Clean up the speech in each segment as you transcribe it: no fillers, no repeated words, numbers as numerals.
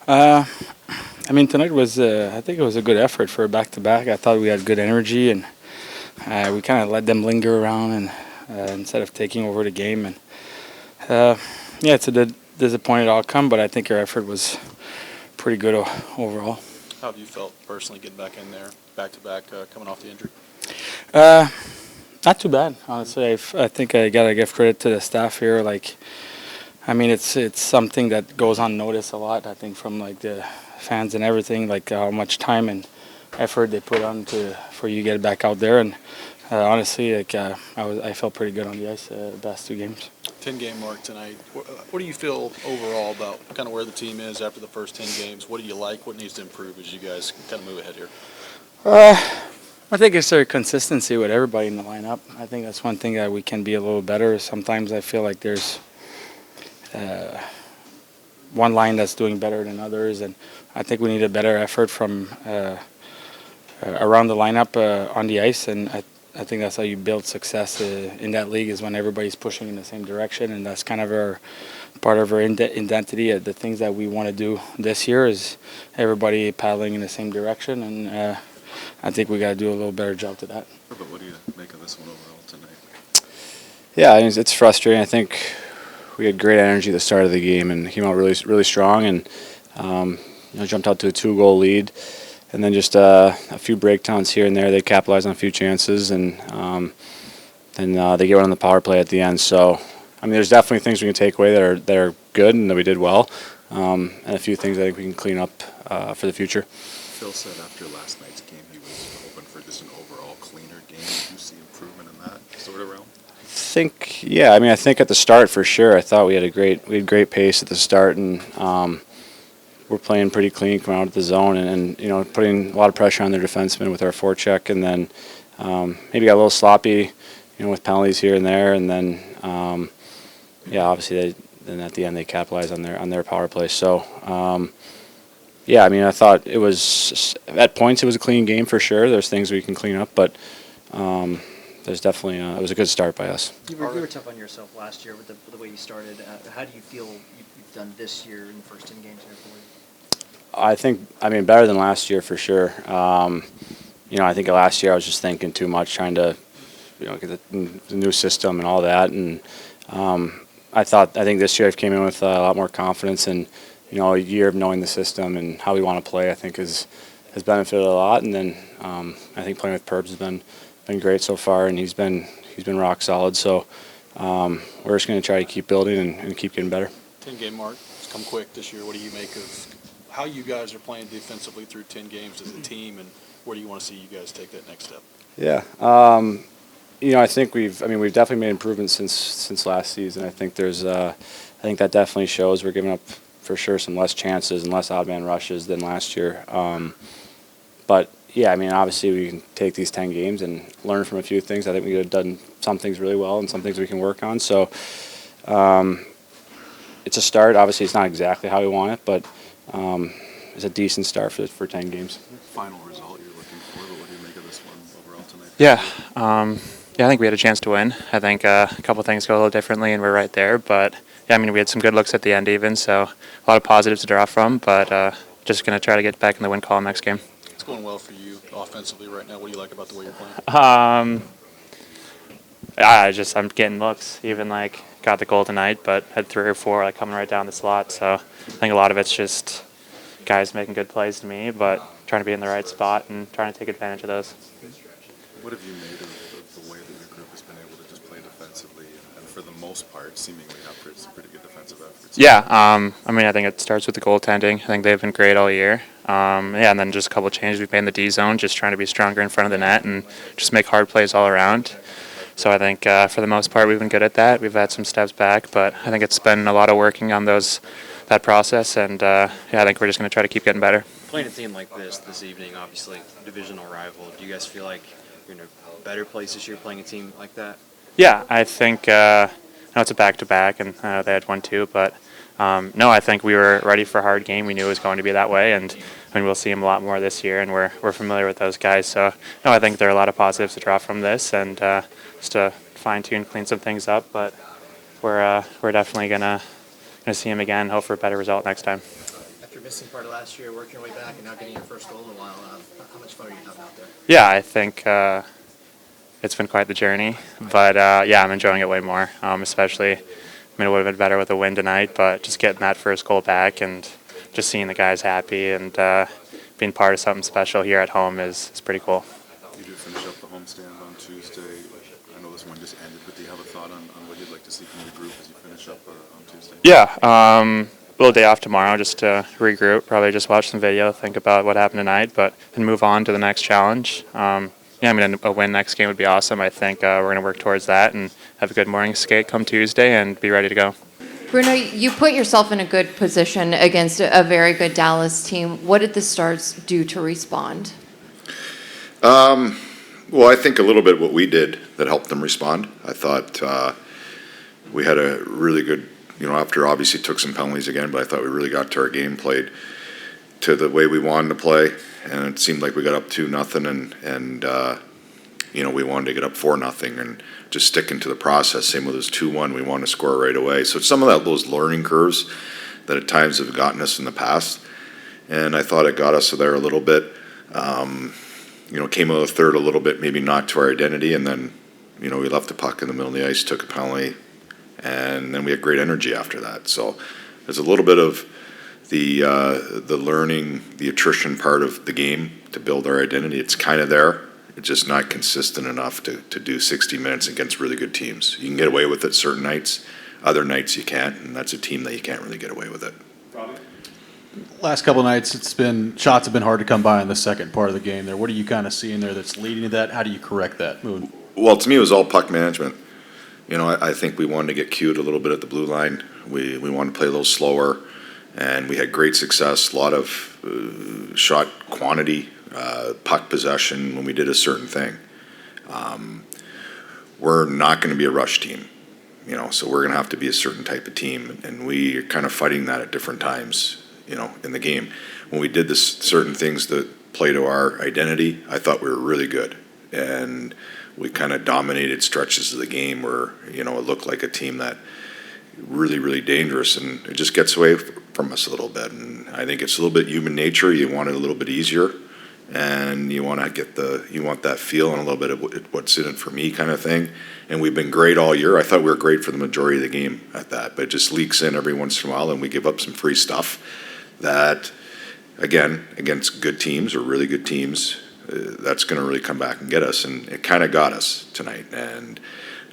Uh, I mean, tonight was, I think it was a good effort for a back-to-back. I thought we had good energy, and we kind of let them linger around and instead of taking over the game. And yeah, it's a disappointed outcome, but I think our effort was pretty good overall. How have you felt personally getting back in there, back-to-back, coming off the injury? Uh, Not too bad, honestly. I think I gotta give credit to the staff here. Like, I mean, it's something that goes unnoticed a lot. I think from like the fans and everything, like how much time and effort they put on for you to get back out there. And honestly, like I felt pretty good on the ice the past 2 games. 10-game mark tonight. What do you feel overall about kind of where the team is after the first 10 games? What do you like? What needs to improve as you guys kind of move ahead here? I think it's a consistency with everybody in the lineup. I think that's one thing that we can be a little better. Sometimes I feel like there's one line that's doing better than others, and I think we need a better effort from around the lineup on the ice, and I think that's how you build success in that league is when everybody's pushing in the same direction, and that's kind of our part of our identity. The things that we want to do this year is everybody paddling in the same direction, and I think we got to do a little better job to that. But what do you make of this one overall tonight? Yeah, I mean, it's frustrating. I think we had great energy at the start of the game and came out really strong, and jumped out to a 2-goal lead, and then just a few breakdowns here and there. They capitalized on a few chances, and then they get one on the power play at the end. So, I mean, there's definitely things we can take away that are good and that we did well, and a few things I think we can clean up for the future. Phil said after last night's game he was hoping for just an overall cleaner game. Do you see improvement in that sort of realm? I think at the start for sure. I thought we had great pace at the start, and we're playing pretty clean coming out of the zone, and putting a lot of pressure on their defensemen with our forecheck, and then maybe got a little sloppy, with penalties here and there, and then obviously then at the end they capitalized on their power play. So. I mean, I thought it was, at points, it was a clean game for sure. There's things we can clean up, but there's definitely, it was a good start by us. You were tough on yourself last year with the way you started. How do you feel you've done this year in the first 10 games here for you? I mean, better than last year for sure. I think last year I was just thinking too much, trying to, get the new system and all that. And I think this year I came in with a lot more confidence, and a year of knowing the system and how we want to play, I think has benefited a lot. And then I think playing with Preds has been great so far, and he's been rock solid. So we're just going to try to keep building and keep getting better. 10-game mark. It's come quick this year. What do you make of how you guys are playing defensively through 10 games as a team, and where do you want to see you guys take that next step? Yeah. I think we've definitely made improvements since last season. I think I think that definitely shows. We're giving up for sure some less chances and less odd man rushes than last year. But yeah, I mean, obviously we can take these 10 games and learn from a few things. I think we could have done some things really well and some things we can work on. So it's a start. Obviously, it's not exactly how we want it, but it's a decent start for 10 games. Final result you're looking for, but what do you make of this one overall tonight? Yeah, I think we had a chance to win. I think a couple things go a little differently, and we're right there. But yeah, I mean, we had some good looks at the end even, so a lot of positives to draw from. But just going to try to get back in the win column next game. It's going well for you offensively right now. What do you like about the way you're playing? I'm getting looks. Even got the goal tonight, but had 3 or 4 coming right down the slot. So I think a lot of it's just guys making good plays to me, but trying to be in the right spot and trying to take advantage of those. What have you made of the way that your group has been able to just play defensively and for the most part seemingly have some pretty good defensive efforts? Yeah, I think it starts with the goaltending. I think they've been great all year. And then just a couple of changes we've made in the D zone, just trying to be stronger in front of the net and just make hard plays all around. So I think for the most part we've been good at that. We've had some steps back, but I think it's been a lot of working on that process, and I think we're just going to try to keep getting better. Playing a team like this evening, obviously divisional rival, do you guys feel like you're in a better place this year playing a team like that? Yeah, I think I know it's a back-to-back, and they had one too, but no, I think we were ready for a hard game. We knew it was going to be that way, and we'll see them a lot more this year, and we're familiar with those guys. So no, I think there are a lot of positives to draw from this, and just to fine-tune, clean some things up. But we're definitely gonna see him again. Hope for a better result next time. After missing part of last year, working your way back, and now getting your first goal in a while. How much fun are you having out there? Yeah, I think it's been quite the journey, but yeah, I'm enjoying it way more. Especially, I mean, it would have been better with a win tonight, but just getting that first goal back and just seeing the guys happy and being part of something special here at home is pretty cool. You did finish up the homestand on Tuesday. I know this one just ended, but do you have a thought on what you'd like to see from the group as you finish up on Tuesday? Yeah, a little day off tomorrow just to regroup, probably just watch some video, think about what happened tonight, but then move on to the next challenge. Yeah, I mean, a win next game would be awesome. I think we're going to work towards that and have a good morning skate come Tuesday and be ready to go. Bruno, you put yourself in a good position against a very good Dallas team. What did the Stars do to respond? Well, I think a little bit what we did that helped them respond. I thought we had a really good, after obviously took some penalties again, but I thought we really got to our game, played to the way we wanted to play, and it seemed like we got up 2-0, and we wanted to get up 4-0, and just sticking to the process. Same with us 2-1, we wanted to score right away. So some of those learning curves that at times have gotten us in the past, and I thought it got us there a little bit. Came out of the third a little bit, maybe not to our identity, and then, we left the puck in the middle of the ice, took a penalty, and then we had great energy after that. So there's a little bit of the learning, the attrition part of the game to build our identity. It's kind of there. It's just not consistent enough to do 60 minutes against really good teams. You can get away with it certain nights, other nights you can't, and that's a team that you can't really get away with it. Last couple of nights, shots have been hard to come by in the second part of the game there. What are you kind of seeing there that's leading to that? How do you correct that move? Well, to me, it was all puck management. I think we wanted to get cued a little bit at the blue line. We wanted to play a little slower, and we had great success, a lot of shot quantity, puck possession when we did a certain thing. We're not going to be a rush team, so we're going to have to be a certain type of team, and we are kind of fighting that at different times, in the game. When we did certain things that play to our identity, I thought we were really good, and we kind of dominated stretches of the game where, it looked like a team that really, really dangerous, and it just gets away from us a little bit. And I think it's a little bit human nature. You want it a little bit easier, and you want that feel and a little bit of what's in it for me kind of thing. And we've been great all year. I thought we were great for the majority of the game at that, but it just leaks in every once in a while, and we give up some free stuff that, again, against good teams or really good teams, that's going to really come back and get us. And it kind of got us tonight, and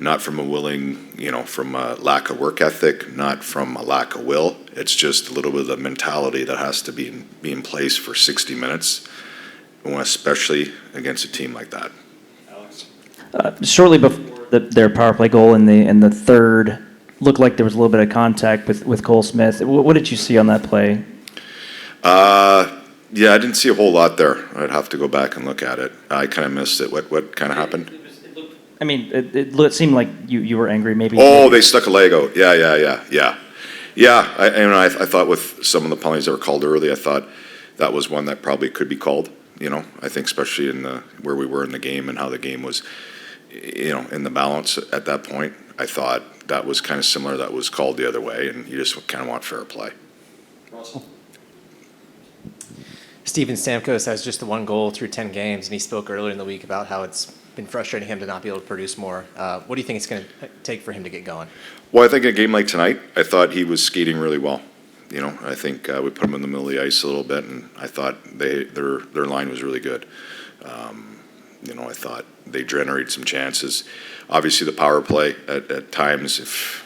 not from a from a lack of work ethic, not from a lack of will. It's just a little bit of the mentality that has to be in place for 60 minutes, especially against a team like that. Shortly before their power play goal in the third, looked like there was a little bit of contact with Cole Smith. What did you see on that play? Yeah, I didn't see a whole lot there. I'd have to go back and look at it. I kind of missed it. What kind of happened? It seemed like you were angry. Maybe. Oh, they stuck a leg out. Yeah. I thought with some of the penalties that were called early, I thought that was one that probably could be called. I think especially in where we were in the game and how the game was, in the balance at that point. I thought that was kind of similar. That was called the other way, and you just kind of want fair play. Russell. Steven Stamkos has just the one goal through 10 games, and he spoke earlier in the week about how it's been frustrating him to not be able to produce more. What do you think it's going to take for him to get going? Well, I think in a game like tonight, I thought he was skating really well. I think we put him in the middle of the ice a little bit, and I thought their line was really good. I thought they generated some chances. Obviously, the power play at times, if,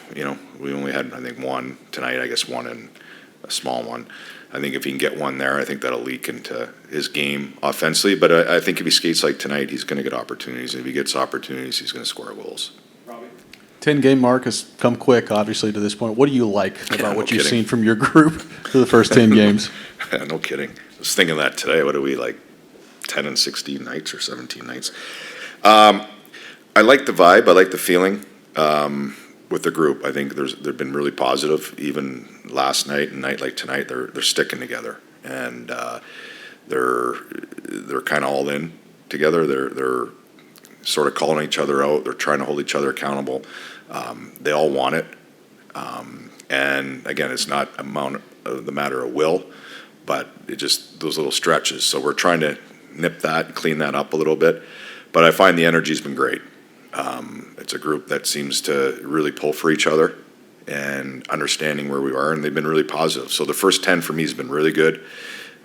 we only had, I think, one tonight, I guess one and a small one. I think if he can get one there, I think that'll leak into his game offensively. But I think if he skates like tonight, he's going to get opportunities. And if he gets opportunities, he's going to score goals. 10-game mark has come quick, obviously, to this point. What do you like about what you've kidding. seen from your group through the first 10 games? No kidding. I was thinking that today. What are we, 10 and 16 nights or 17 nights? I like the vibe. I like the feeling with the group. I think they've been really positive. Even last night and night like tonight, they're sticking together, and they're kind of all in together. They're sort of calling each other out. They're trying to hold each other accountable. They all want it, and again, it's not the matter of will, but it just, those little stretches. So we're trying to nip that and clean that up a little bit. But I find the energy's been great. It's a group that seems to really pull for each other and understanding where we are, and they've been really positive. So the first 10 for me has been really good.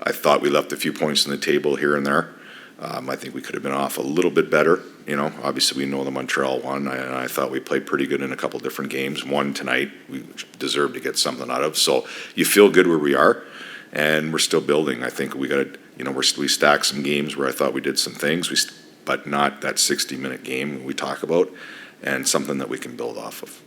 I thought we left a few points on the table here and there. I think we could have been off a little bit better. You know, obviously we know the Montreal one, and I thought we played pretty good in a couple different games. One tonight we deserved to get something out of. So you feel good where we are, and we're still building. I think we got to, you know, we stacked some games where I thought we did some things, but not that 60-minute game we talk about, and something that we can build off of.